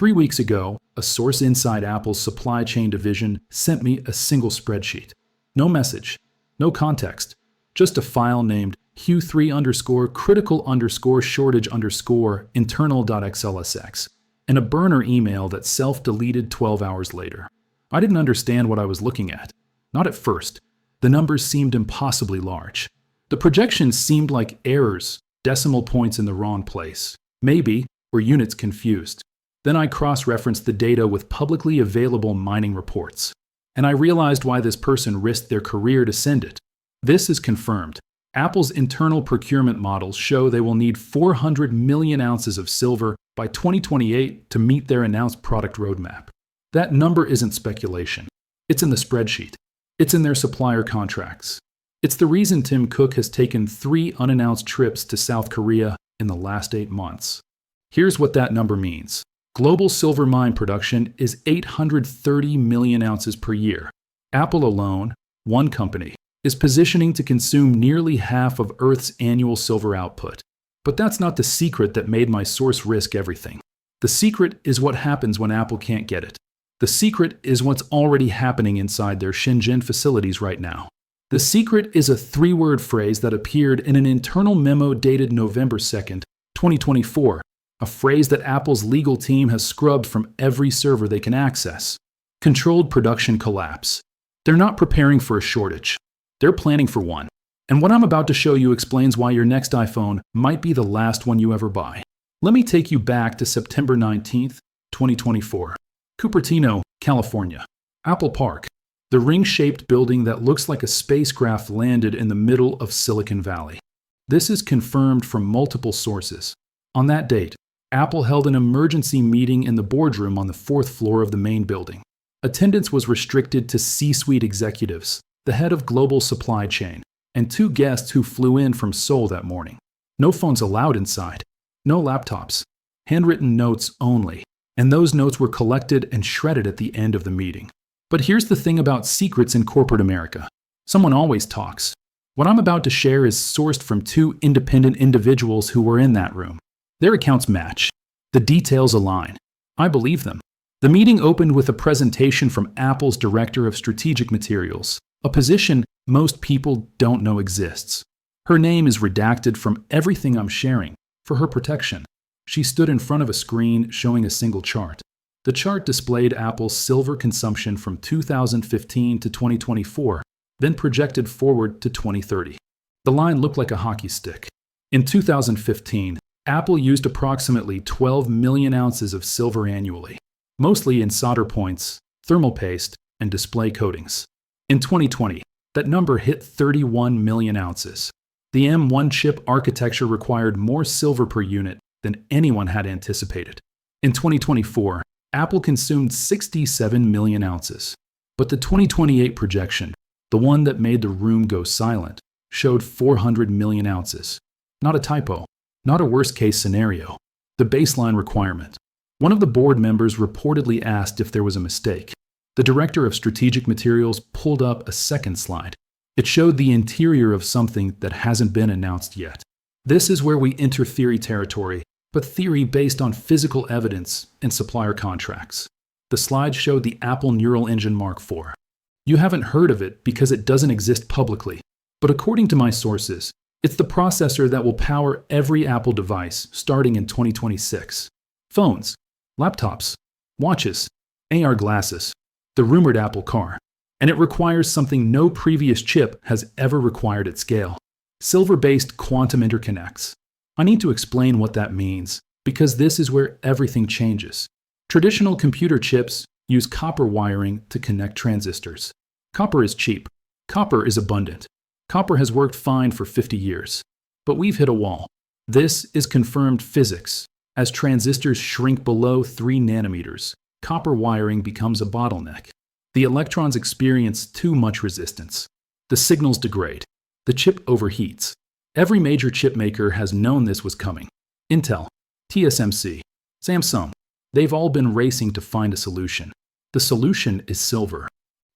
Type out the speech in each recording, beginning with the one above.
3 weeks ago, a source inside Apple's supply chain division sent me a single spreadsheet. No message, no context, just a file named Q3 underscore critical underscore shortage underscore internal.xlsx and a burner email that self-deleted 12 hours later. I didn't understand what I was looking at. Not at first. The numbers seemed impossibly large. The projections seemed like errors, decimal points in the wrong place. Maybe were units confused. Then I cross-referenced the data with publicly available mining reports. And I realized why this person risked their career to send it. This is confirmed. Apple's internal procurement models show they will need 400 million ounces of silver by 2028 to meet their announced product roadmap. That number isn't speculation. It's in the spreadsheet. It's in their supplier contracts. It's the reason Tim Cook has taken 3 unannounced trips to South Korea in the last 8 months. Here's what that number means. Global silver mine production is 830 million ounces per year. Apple alone, one company, is positioning to consume nearly half of Earth's annual silver output. But that's not the secret that made my source risk everything. The secret is what happens when Apple can't get it. The secret is what's already happening inside their Shenzhen facilities right now. The secret is a 3-word phrase that appeared in an internal memo dated November 2nd, 2024, a phrase that Apple's legal team has scrubbed from every server they can access. Controlled production collapse. They're not preparing for a shortage. They're planning for one. And what I'm about to show you explains why your next iPhone might be the last one you ever buy. Let me take you back to September 19th, 2024. Cupertino, California. Apple Park. The ring-shaped building that looks like a spacecraft landed in the middle of Silicon Valley. This is confirmed from multiple sources. On that date, Apple held an emergency meeting in the boardroom on the 4th floor of the main building. Attendance was restricted to C-suite executives, the head of global supply chain, and 2 guests who flew in from Seoul that morning. No phones allowed inside. No laptops. Handwritten notes only. And those notes were collected and shredded at the end of the meeting. But here's the thing about secrets in corporate America. Someone always talks. What I'm about to share is sourced from 2 independent individuals who were in that room. Their accounts match. The details align. I believe them. The meeting opened with a presentation from Apple's Director of Strategic Materials, a position most people don't know exists. Her name is redacted from everything I'm sharing, for her protection. She stood in front of a screen showing a single chart. The chart displayed Apple's silver consumption from 2015 to 2024, then projected forward to 2030. The line looked like a hockey stick. In 2015, Apple used approximately 12 million ounces of silver annually, mostly in solder points, thermal paste, and display coatings. In 2020, that number hit 31 million ounces. The M1 chip architecture required more silver per unit than anyone had anticipated. In 2024, Apple consumed 67 million ounces. But the 2028 projection, the one that made the room go silent, showed 400 million ounces. Not a typo. Not a worst-case scenario. The baseline requirement. One of the board members reportedly asked if there was a mistake. The Director of Strategic Materials pulled up a second slide. It showed the interior of something that hasn't been announced yet. This is where we enter theory territory, but theory based on physical evidence and supplier contracts. The slide showed the Apple Neural Engine Mark IV. You haven't heard of it because it doesn't exist publicly, but according to my sources, it's the processor that will power every Apple device starting in 2026. Phones, laptops, watches, AR glasses, the rumored Apple Car. And it requires something no previous chip has ever required at scale. Silver-based quantum interconnects. I need to explain what that means, because this is where everything changes. Traditional computer chips use copper wiring to connect transistors. Copper is cheap. Copper is abundant. Copper has worked fine for 50 years. But we've hit a wall. This is confirmed physics. As transistors shrink below 3 nanometers, copper wiring becomes a bottleneck. The electrons experience too much resistance. The signals degrade. The chip overheats. Every major chip maker has known this was coming. Intel, TSMC, Samsung, they've all been racing to find a solution. The solution is silver.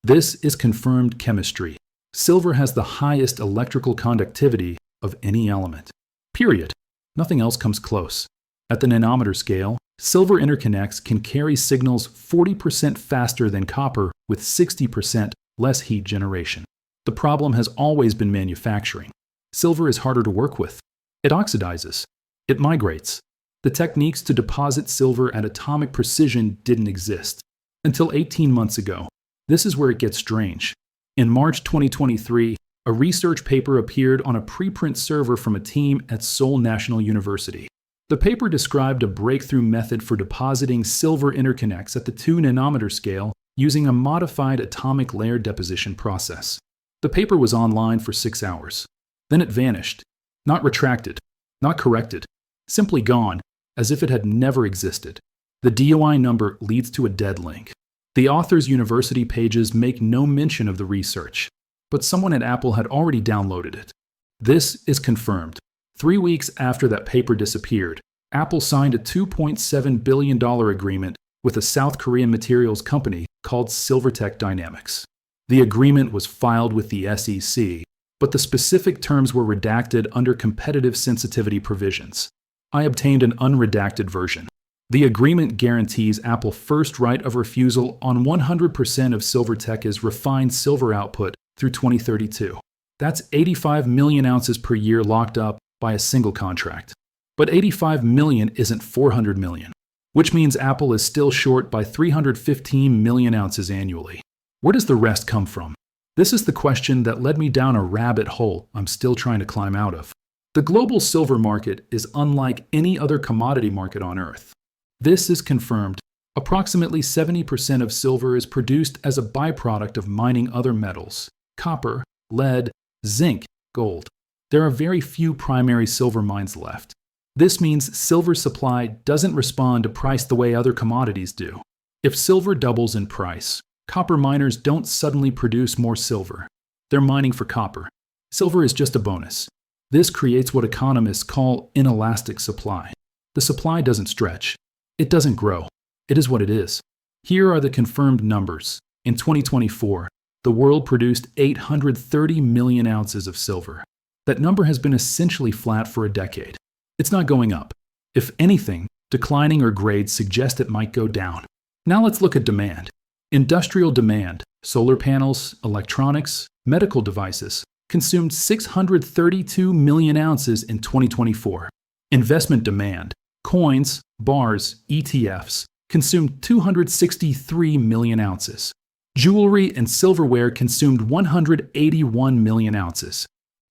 This is confirmed chemistry. Silver has the highest electrical conductivity of any element. Period. Nothing else comes close. At the nanometer scale, silver interconnects can carry signals 40% faster than copper with 60% less heat generation. The problem has always been manufacturing. Silver is harder to work with. It oxidizes. It migrates. The techniques to deposit silver at atomic precision didn't exist until 18 months ago. This is where it gets strange. In March 2023, a research paper appeared on a preprint server from a team at Seoul National University. The paper described a breakthrough method for depositing silver interconnects at the 2 nanometer scale using a modified atomic layer deposition process. The paper was online for 6 hours. Then it vanished. Not retracted, not corrected, simply gone, as if it had never existed. The DOI number leads to a dead link. The author's university pages make no mention of the research, but someone at Apple had already downloaded it. This is confirmed. 3 weeks after that paper disappeared, Apple signed a $2.7 billion agreement with a South Korean materials company called Silvertech Dynamics. The agreement was filed with the SEC, but the specific terms were redacted under competitive sensitivity provisions. I obtained an unredacted version. The agreement guarantees Apple first right of refusal on 100% of Silvertech's refined silver output through 2032. That's 85 million ounces per year locked up by a single contract. But 85 million isn't 400 million, which means Apple is still short by 315 million ounces annually. Where does the rest come from? This is the question that led me down a rabbit hole I'm still trying to climb out of. The global silver market is unlike any other commodity market on Earth. This is confirmed. Approximately 70% of silver is produced as a byproduct of mining other metals: copper, lead, zinc, gold. There are very few primary silver mines left. This means silver supply doesn't respond to price the way other commodities do. If silver doubles in price, copper miners don't suddenly produce more silver. They're mining for copper. Silver is just a bonus. This creates what economists call inelastic supply. The supply doesn't stretch. It doesn't grow. It is what it is. Here are the confirmed numbers. In 2024, the world produced 830 million ounces of silver. That number has been essentially flat for a decade. It's not going up. If anything, declining or grades suggest it might go down. Now let's look at demand. Industrial demand, solar panels, electronics, medical devices, consumed 632 million ounces in 2024. Investment demand, coins, bars, ETFs, consumed 263 million ounces. Jewelry and silverware consumed 181 million ounces.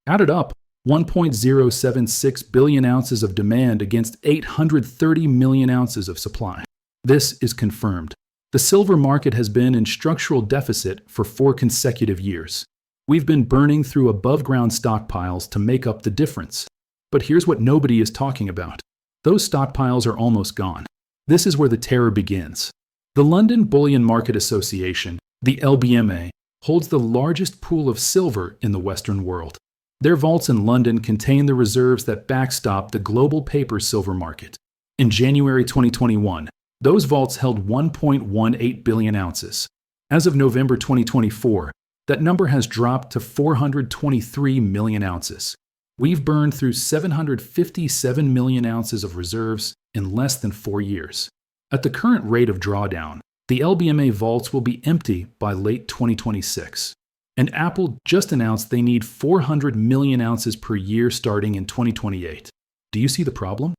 Added up, 1.076 billion ounces of demand against 830 million ounces of supply. This is confirmed. The silver market has been in structural deficit for 4 consecutive years. We've been burning through above-ground stockpiles to make up the difference. But here's what nobody is talking about. Those stockpiles are almost gone. This is where the terror begins. The London Bullion Market Association, the LBMA, holds the largest pool of silver in the Western world. Their vaults in London contain the reserves that backstop the global paper silver market. In January 2021, those vaults held 1.18 billion ounces. As of November 2024, that number has dropped to 423 million ounces. We've burned through 757 million ounces of reserves in less than 4 years. At the current rate of drawdown, the LBMA vaults will be empty by late 2026. And Apple just announced they need 400 million ounces per year starting in 2028. Do you see the problem?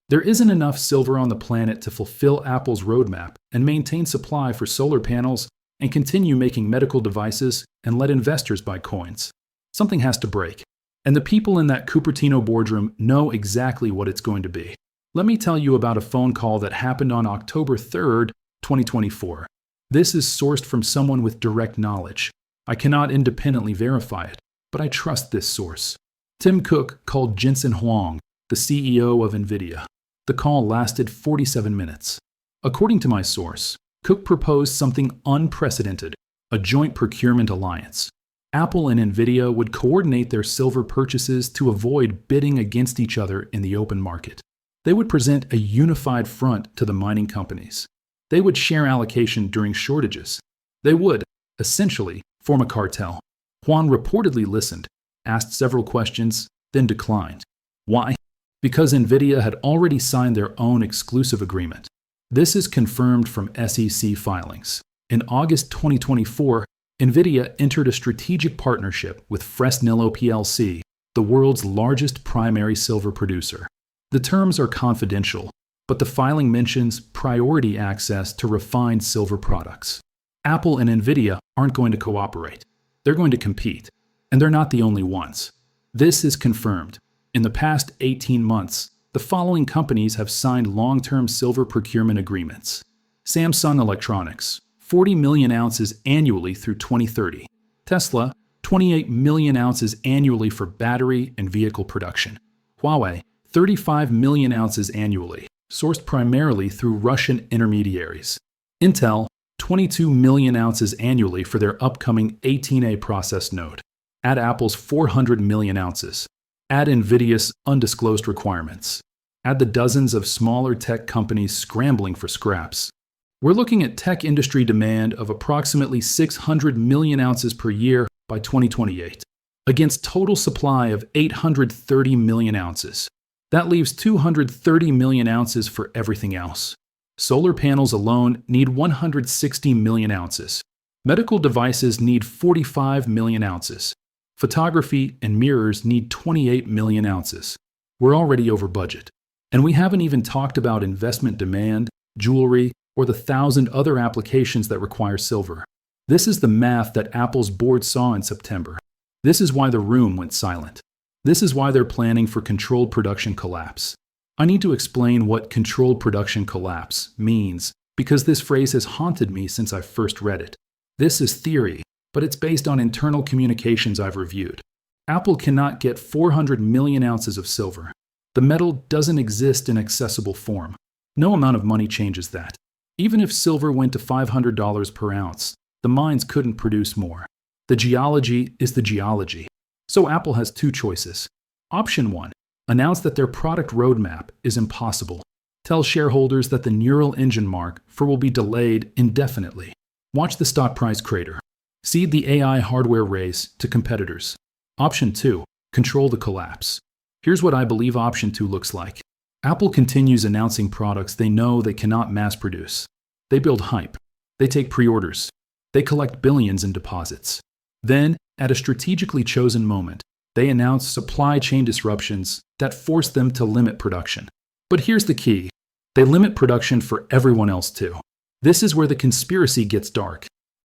There isn't enough silver on the planet to fulfill Apple's roadmap and maintain supply for solar panels and continue making medical devices and let investors buy coins. Something has to break. And the people in that Cupertino boardroom know exactly what it's going to be. Let me tell you about a phone call that happened on October 3rd, 2024. This is sourced from someone with direct knowledge. I cannot independently verify it, but I trust this source. Tim Cook called Jensen Huang, the CEO of NVIDIA. The call lasted 47 minutes. According to my source, Cook proposed something unprecedented, a joint procurement alliance. Apple and NVIDIA would coordinate their silver purchases to avoid bidding against each other in the open market. They would present a unified front to the mining companies. They would share allocation during shortages. They would, essentially, form a cartel. Huang reportedly listened, asked several questions, then declined. Why? because NVIDIA had already signed their own exclusive agreement. This is confirmed from SEC filings. In August 2024, NVIDIA entered a strategic partnership with Fresnillo plc, the world's largest primary silver producer. The terms are confidential, but the filing mentions priority access to refined silver products. Apple and NVIDIA aren't going to cooperate. They're going to compete, and they're not the only ones. This is confirmed. In the past 18 months, the following companies have signed long-term silver procurement agreements. Samsung Electronics, 40 million ounces annually through 2030. Tesla, 28 million ounces annually for battery and vehicle production. Huawei, 35 million ounces annually, sourced primarily through Russian intermediaries. Intel, 22 million ounces annually for their upcoming 18A process node. Add Apple's 400 million ounces. Add NVIDIA's undisclosed requirements. Add the dozens of smaller tech companies scrambling for scraps. We're looking at tech industry demand of approximately 600 million ounces per year by 2028, against total supply of 830 million ounces. That leaves 230 million ounces for everything else. Solar panels alone need 160 million ounces. Medical devices need 45 million ounces. Photography and mirrors need 28 million ounces. We're already over budget. And we haven't even talked about investment demand, jewelry, or the 1,000 other applications that require silver. This is the math that Apple's board saw in September. This is why the room went silent. This is why they're planning for controlled production collapse. I need to explain what controlled production collapse means, because this phrase has haunted me since I first read it. This is theory, but it's based on internal communications I've reviewed. Apple cannot get 400 million ounces of silver. The metal doesn't exist in accessible form. No amount of money changes that. Even if silver went to $500 per ounce, the mines couldn't produce more. The geology is the geology. So Apple has two choices. Option 1. Announce that their product roadmap is impossible. Tell shareholders that the neural engine mark for will be delayed indefinitely. Watch the stock price crater. Cede the AI hardware race to competitors. Option 2. Control the collapse. Here's what I believe option 2 looks like. Apple continues announcing products they know they cannot mass produce. They build hype. They take pre-orders. They collect billions in deposits. Then, at a strategically chosen moment, they announce supply chain disruptions that force them to limit production. But here's the key. They limit production for everyone else too. This is where the conspiracy gets dark.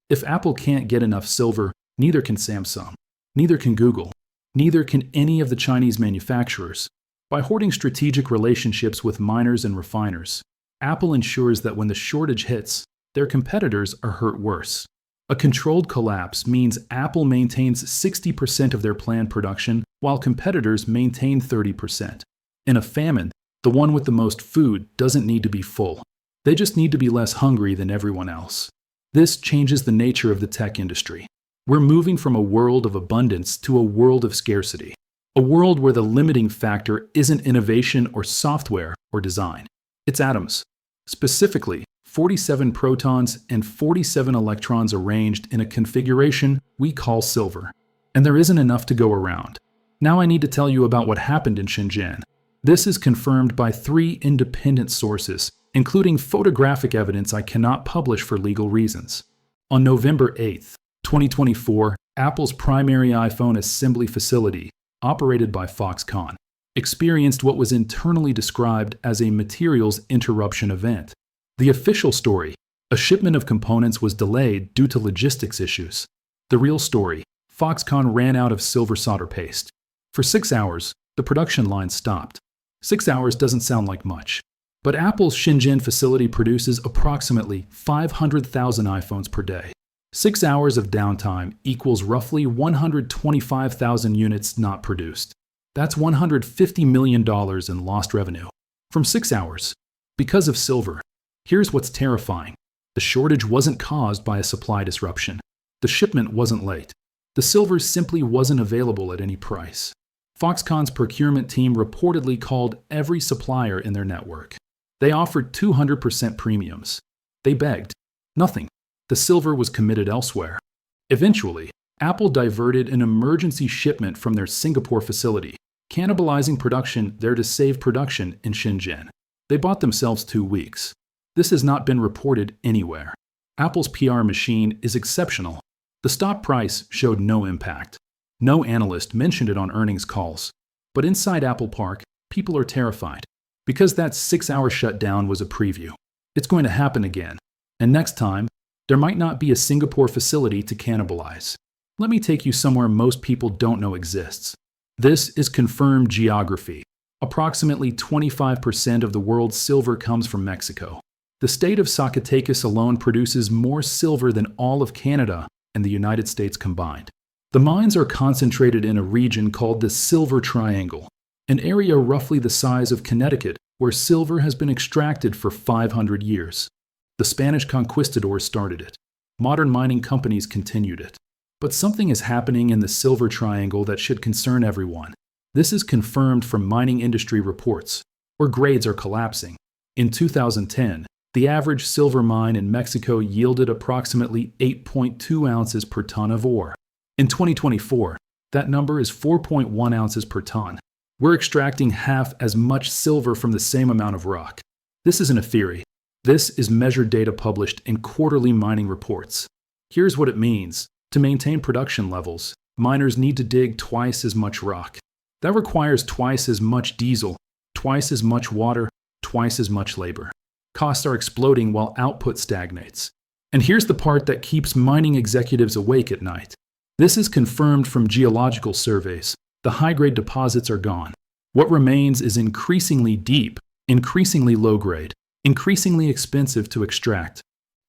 If Apple can't get enough silver, neither can Samsung. Neither can Google. Neither can any of the Chinese manufacturers. By hoarding strategic relationships with miners and refiners, Apple ensures that when the shortage hits, their competitors are hurt worse. A controlled collapse means Apple maintains 60% of their planned production while competitors maintain 30%. In a famine, the one with the most food doesn't need to be full. They just need to be less hungry than everyone else. This changes the nature of the tech industry. We're moving from a world of abundance to a world of scarcity. A world where the limiting factor isn't innovation or software or design. It's atoms. Specifically, 47 protons and 47 electrons arranged in a configuration we call silver. And there isn't enough to go around. Now I need to tell you about what happened in Shenzhen. This is confirmed by 3 independent sources, including photographic evidence I cannot publish for legal reasons. On November 8, 2024, Apple's primary iPhone assembly facility, operated by Foxconn, experienced what was internally described as a materials interruption event. The official story: a shipment of components was delayed due to logistics issues. The real story: Foxconn ran out of silver solder paste. For 6 hours, the production line stopped. 6 hours doesn't sound like much, but Apple's Shenzhen facility produces approximately 500,000 iPhones per day. 6 hours of downtime equals roughly 125,000 units not produced. That's $150 million in lost revenue. From 6 hours. Because of silver. Here's what's terrifying. The shortage wasn't caused by a supply disruption. The shipment wasn't late. The silver simply wasn't available at any price. Foxconn's procurement team reportedly called every supplier in their network. They offered 200% premiums. They begged. Nothing. The silver was committed elsewhere. Eventually, Apple diverted an emergency shipment from their Singapore facility. cannibalizing production there to save production in Shenzhen. They bought themselves 2 weeks. This has not been reported anywhere. Apple's PR machine is exceptional. The stock price showed no impact. No analyst mentioned it on earnings calls. But inside Apple Park, people are terrified. Because that 6-hour shutdown was a preview. It's going to happen again. And next time, there might not be a Singapore facility to cannibalize. Let me take you somewhere most people don't know exists. This is confirmed geography. Approximately 25% of the world's silver comes from Mexico. The state of Zacatecas alone produces more silver than all of Canada and the United States combined. The mines are concentrated in a region called the Silver Triangle, an area roughly the size of Connecticut where silver has been extracted for 500 years. The Spanish conquistadors started it. Modern mining companies continued it. But something is happening in the Silver Triangle that should concern everyone. This is confirmed from mining industry reports, where grades are collapsing. In 2010, the average silver mine in Mexico yielded approximately 8.2 ounces per ton of ore. In 2024, that number is 4.1 ounces per ton. We're extracting half as much silver from the same amount of rock. This isn't a theory. This is measured data published in quarterly mining reports. Here's what it means. To maintain production levels, miners need to dig twice as much rock. That requires twice as much diesel, twice as much water, twice as much labor. Costs are exploding while output stagnates. And here's the part that keeps mining executives awake at night. This is confirmed from geological surveys. The high-grade deposits are gone. What remains is increasingly deep, increasingly low-grade, increasingly expensive to extract.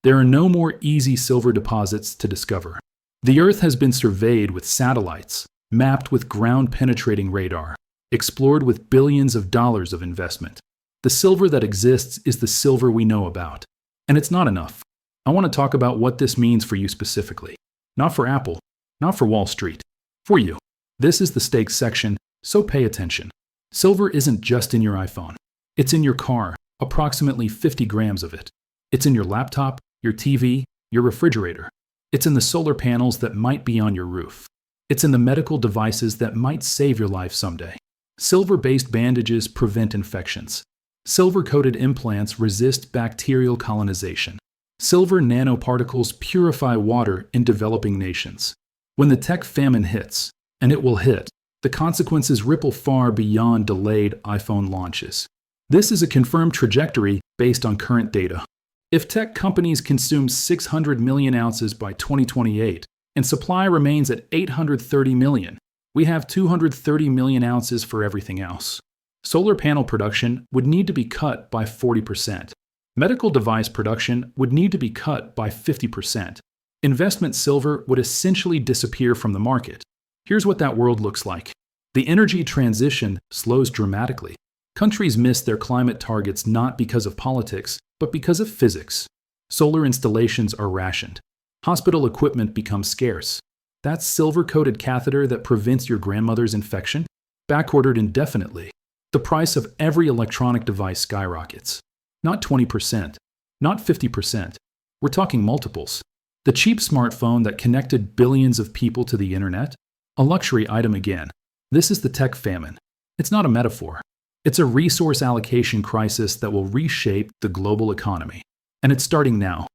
There are no more easy silver deposits to discover. The Earth has been surveyed with satellites, mapped with ground-penetrating radar, explored with billions of dollars of investment. The silver that exists is the silver we know about. And it's not enough. I want to talk about what this means for you specifically. Not for Apple, not for Wall Street. For you. This is the stakes section, so pay attention. Silver isn't just in your iPhone. It's in your car, approximately 50 grams of it. It's in your laptop, your TV, your refrigerator. It's in the solar panels that might be on your roof. It's in the medical devices that might save your life someday. Silver-based bandages prevent infections. Silver-coated implants resist bacterial colonization. Silver nanoparticles purify water in developing nations. When the tech famine hits, and it will hit, the consequences ripple far beyond delayed iPhone launches. This is a confirmed trajectory based on current data. If tech companies consume 600 million ounces by 2028 and supply remains at 830 million, we have 230 million ounces for everything else. Solar panel production would need to be cut by 40%. Medical device production would need to be cut by 50%. Investment silver would essentially disappear from the market. Here's what that world looks like. The energy transition slows dramatically. Countries miss their climate targets not because of politics, but because of physics. Solar installations are rationed. Hospital equipment becomes scarce. That silver-coated catheter that prevents your grandmother's infection? Backordered indefinitely. The price of every electronic device skyrockets. Not 20%, not 50%. We're talking multiples. The cheap smartphone that connected billions of people to the internet? A luxury item again. This is the tech famine. It's not a metaphor. It's a resource allocation crisis that will reshape the global economy. And it's starting now.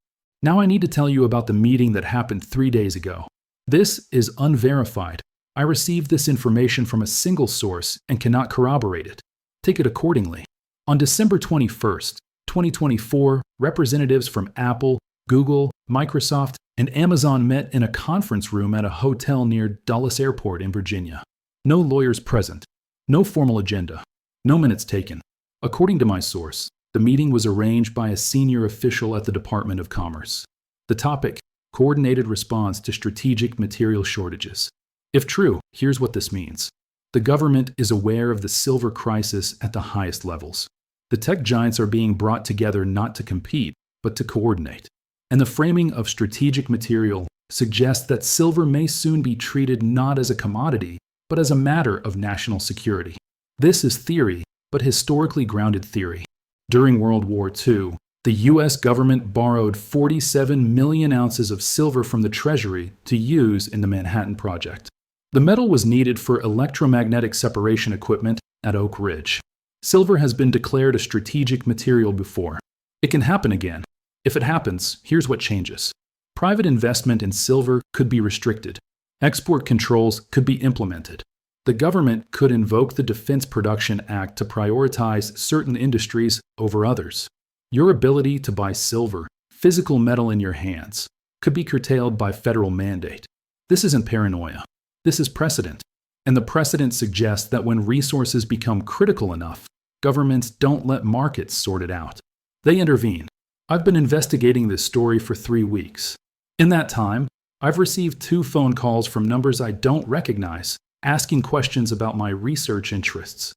Now I need to tell you about the meeting that happened 3 days ago. This is unverified. I received this information from a single source and cannot corroborate it. Take it accordingly. On December 21st, 2024, representatives from Apple, Google, Microsoft, and Amazon met in a conference room at a hotel near Dulles Airport in Virginia. No lawyers present. No formal agenda. No minutes taken. According to my source, the meeting was arranged by a senior official at the Department of Commerce. The topic: coordinated response to strategic material shortages. If true, here's what this means. The government is aware of the silver crisis at the highest levels. The tech giants are being brought together not to compete, but to coordinate. And the framing of strategic material suggests that silver may soon be treated not as a commodity, but as a matter of national security. This is theory, but historically grounded theory. During World War II, the U.S. government borrowed 47 million ounces of silver from the Treasury to use in the Manhattan Project. The metal was needed for electromagnetic separation equipment at Oak Ridge. Silver has been declared a strategic material before. It can happen again. If it happens, here's what changes. Private investment in silver could be restricted. Export controls could be implemented. The government could invoke the Defense Production Act to prioritize certain industries over others. Your ability to buy silver, physical metal in your hands, could be curtailed by federal mandate. This isn't paranoia. This is precedent. And the precedent suggests that when resources become critical enough, governments don't let markets sort it out. They intervene. I've been investigating this story for 3 weeks. In that time, I've received 2 phone calls from numbers I don't recognize, asking questions about my research interests.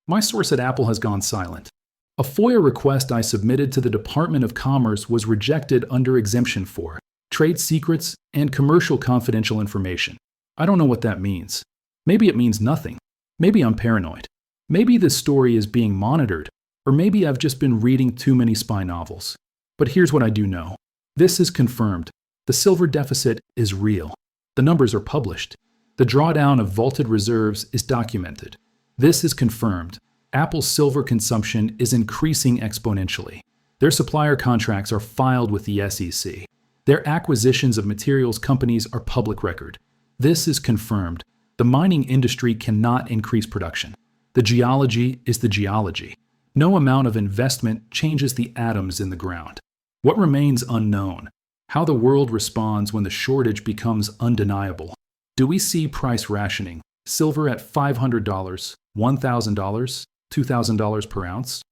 My source at Apple has gone silent. A FOIA request I submitted to the Department of Commerce was rejected under Exemption 4, Trade Secrets and Commercial Confidential Information. I don't know what that means. Maybe it means nothing. Maybe I'm paranoid. Maybe this story is being monitored, or maybe I've just been reading too many spy novels. But here's what I do know. This is confirmed. The silver deficit is real. The numbers are published. The drawdown of vaulted reserves is documented. This is confirmed. Apple's silver consumption is increasing exponentially. Their supplier contracts are filed with the SEC. Their acquisitions of materials companies are public record. This is confirmed. The mining industry cannot increase production. The geology is the geology. No amount of investment changes the atoms in the ground. What remains unknown? How the world responds when the shortage becomes undeniable. Do we see price rationing? Silver at $500, $1,000, $2,000 per ounce?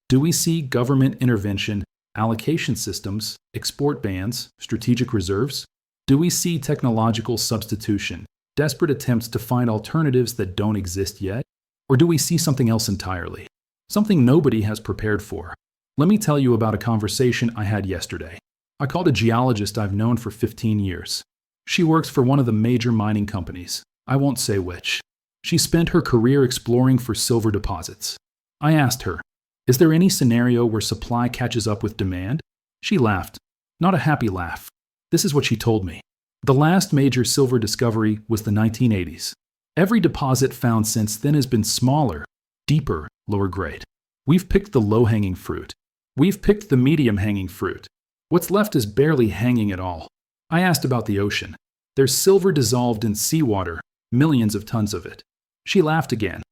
Do we see government intervention, allocation systems, export bans, strategic reserves? Do we see technological substitution, desperate attempts to find alternatives that don't exist yet? Or do we see something else entirely? Something nobody has prepared for. Let me tell you about a conversation I had yesterday. I called a geologist I've known for 15 years. She works for one of the major mining companies. I won't say which. She spent her career exploring for silver deposits. I asked her, is there any scenario where supply catches up with demand? She laughed. Not a happy laugh. This is what she told me. The last major silver discovery was the 1980s. Every deposit found since then has been smaller, deeper, lower grade. We've picked the low-hanging fruit. We've picked the medium-hanging fruit. What's left is barely hanging at all. I asked about the ocean. There's silver dissolved in seawater, millions of tons of it. She laughed again.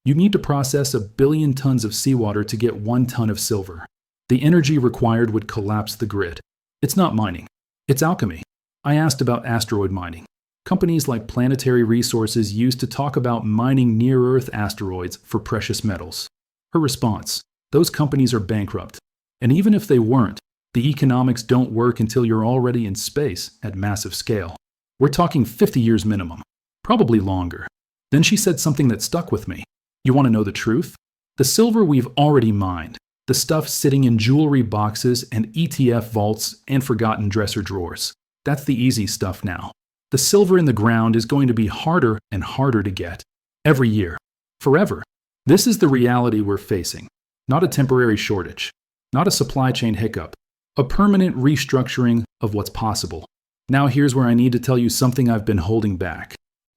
You need to process 1 billion tons of seawater to get 1 ton of silver. The energy required would collapse the grid. It's not mining. It's alchemy. I asked about asteroid mining. Companies like Planetary Resources used to talk about mining near-Earth asteroids for precious metals. Her response, those companies are bankrupt. And even if they weren't, the economics don't work until you're already in space at massive scale. We're talking 50 years minimum, probably longer. Then she said something that stuck with me. You want to know the truth? The silver we've already mined, the stuff sitting in jewelry boxes and ETF vaults and forgotten dresser drawers. That's the easy stuff now. The silver in the ground is going to be harder and harder to get. Every year. Forever. This is the reality we're facing. Not a temporary shortage. Not a supply chain hiccup. A permanent restructuring of what's possible. Now here's where I need to tell you something I've been holding back.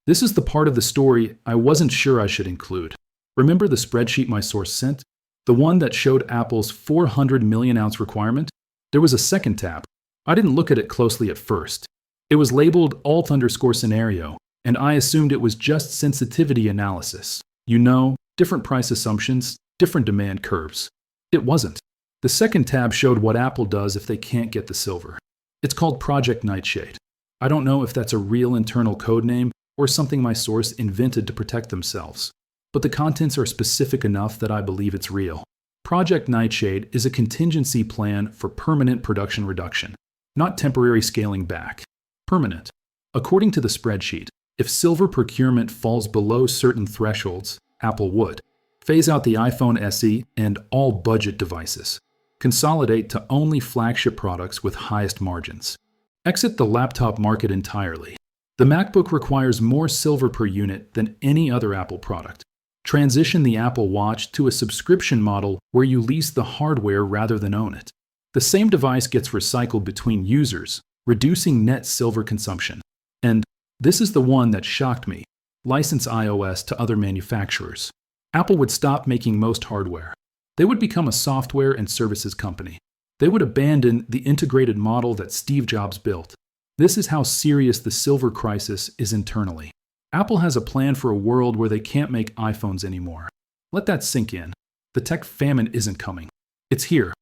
This is the part of the story I wasn't sure I should include. Remember the spreadsheet my source sent? The one that showed Apple's 400 million ounce requirement? There was a second tab. I didn't look at it closely at first. It was labeled alt_scenario, and I assumed it was just sensitivity analysis. You know, different price assumptions, different demand curves. It wasn't. The second tab showed what Apple does if they can't get the silver. It's called Project Nightshade. I don't know if that's a real internal code name or something my source invented to protect themselves, but the contents are specific enough that I believe it's real. Project Nightshade is a contingency plan for permanent production reduction, not temporary scaling back. Permanent. According to the spreadsheet, if silver procurement falls below certain thresholds, Apple would phase out the iPhone SE and all budget devices. Consolidate to only flagship products with highest margins. Exit the laptop market entirely. The MacBook requires more silver per unit than any other Apple product. Transition the Apple Watch to a subscription model where you lease the hardware rather than own it. The same device gets recycled between users, reducing net silver consumption. And this is the one that shocked me. license iOS to other manufacturers. Apple would stop making most hardware. They would become a software and services company. They would abandon the integrated model that Steve Jobs built. This is how serious the silver crisis is internally. Apple has a plan for a world where they can't make iPhones anymore. Let that sink in. The tech famine isn't coming. It's here.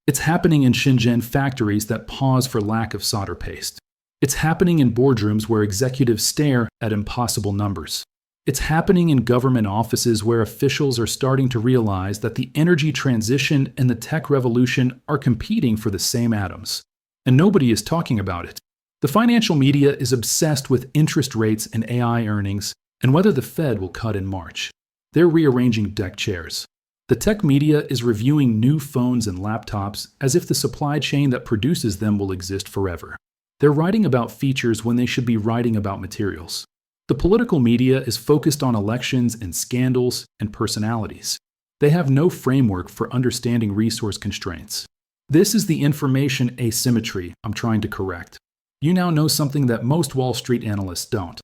It's happening in Shenzhen factories that pause for lack of solder paste. It's happening in boardrooms where executives stare at impossible numbers. It's happening in government offices where officials are starting to realize that the energy transition and the tech revolution are competing for the same atoms. And nobody is talking about it. The financial media is obsessed with interest rates and AI earnings and whether the Fed will cut in March. They're rearranging deck chairs. The tech media is reviewing new phones and laptops as if the supply chain that produces them will exist forever. They're writing about features when they should be writing about materials. The political media is focused on elections and scandals and personalities. They have no framework for understanding resource constraints. This is the information asymmetry I'm trying to correct. You now know something that most Wall Street analysts don't.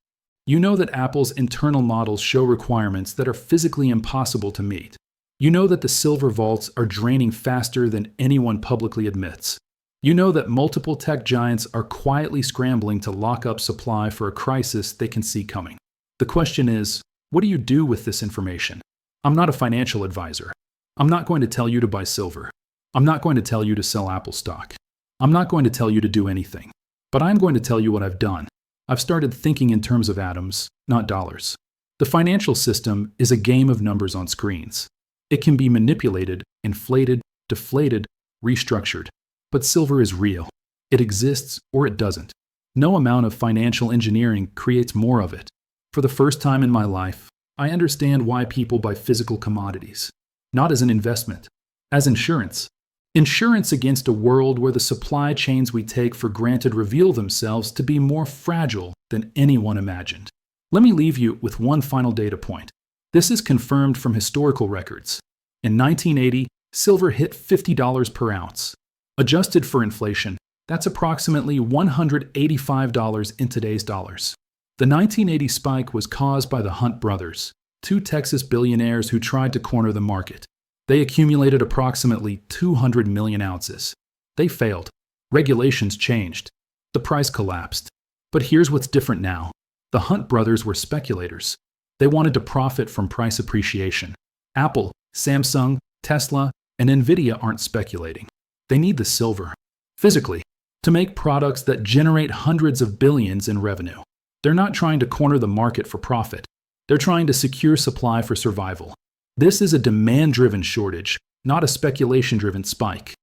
You know that Apple's internal models show requirements that are physically impossible to meet. You know that the silver vaults are draining faster than anyone publicly admits. You know that multiple tech giants are quietly scrambling to lock up supply for a crisis they can see coming. The question is, what do you do with this information? I'm not a financial advisor. I'm not going to tell you to buy silver. I'm not going to tell you to sell Apple stock. I'm not going to tell you to do anything. But I'm going to tell you what I've done. I've started thinking in terms of atoms, not dollars. The financial system is a game of numbers on screens. It can be manipulated, inflated, deflated, restructured. But silver is real. It exists or it doesn't. No amount of financial engineering creates more of it. For the first time in my life, I understand why people buy physical commodities. Not as an investment, as insurance. Insurance against a world where the supply chains we take for granted reveal themselves to be more fragile than anyone imagined. Let me leave you with one final data point. This is confirmed from historical records. In 1980, silver hit $50 per ounce. Adjusted for inflation, that's approximately $185 in today's dollars. The 1980 spike was caused by the Hunt brothers, two Texas billionaires who tried to corner the market. They accumulated approximately 200 million ounces. They failed. Regulations changed. The price collapsed. But here's what's different now. The Hunt brothers were speculators. They wanted to profit from price appreciation. Apple, Samsung, Tesla, and Nvidia aren't speculating. They need the silver, physically, to make products that generate hundreds of billions in revenue. They're not trying to corner the market for profit. They're trying to secure supply for survival. This is a demand-driven shortage, not a speculation-driven spike.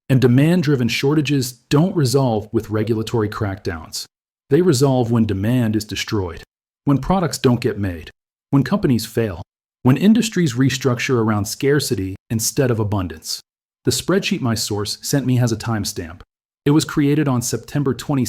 And demand-driven shortages don't resolve with regulatory crackdowns. They resolve when demand is destroyed, when products don't get made, when companies fail, when industries restructure around scarcity instead of abundance. The spreadsheet my source sent me has a timestamp. It was created on September 22,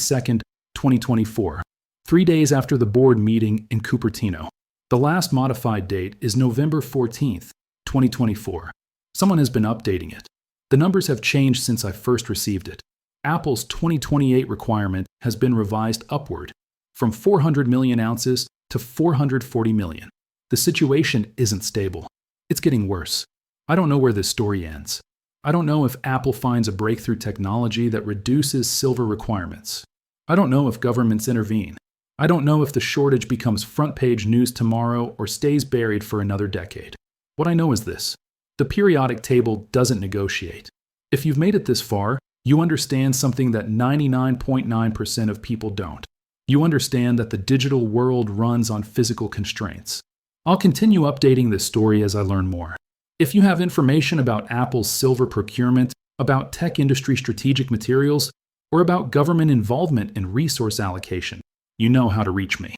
2024, 3 days after the board meeting in Cupertino. The last modified date is November 14, 2024. Someone has been updating it. The numbers have changed since I first received it. Apple's 2028 requirement has been revised upward, from 400 million ounces to 440 million. The situation isn't stable. It's getting worse. I don't know where this story ends. I don't know if Apple finds a breakthrough technology that reduces silver requirements. I don't know if governments intervene. I don't know if the shortage becomes front-page news tomorrow or stays buried for another decade. What I know is this: the periodic table doesn't negotiate. If you've made it this far, you understand something that 99.9% of people don't. You understand that the digital world runs on physical constraints. I'll continue updating this story as I learn more. If you have information about Apple's silver procurement, about tech industry strategic materials, or about government involvement in resource allocation, you know how to reach me.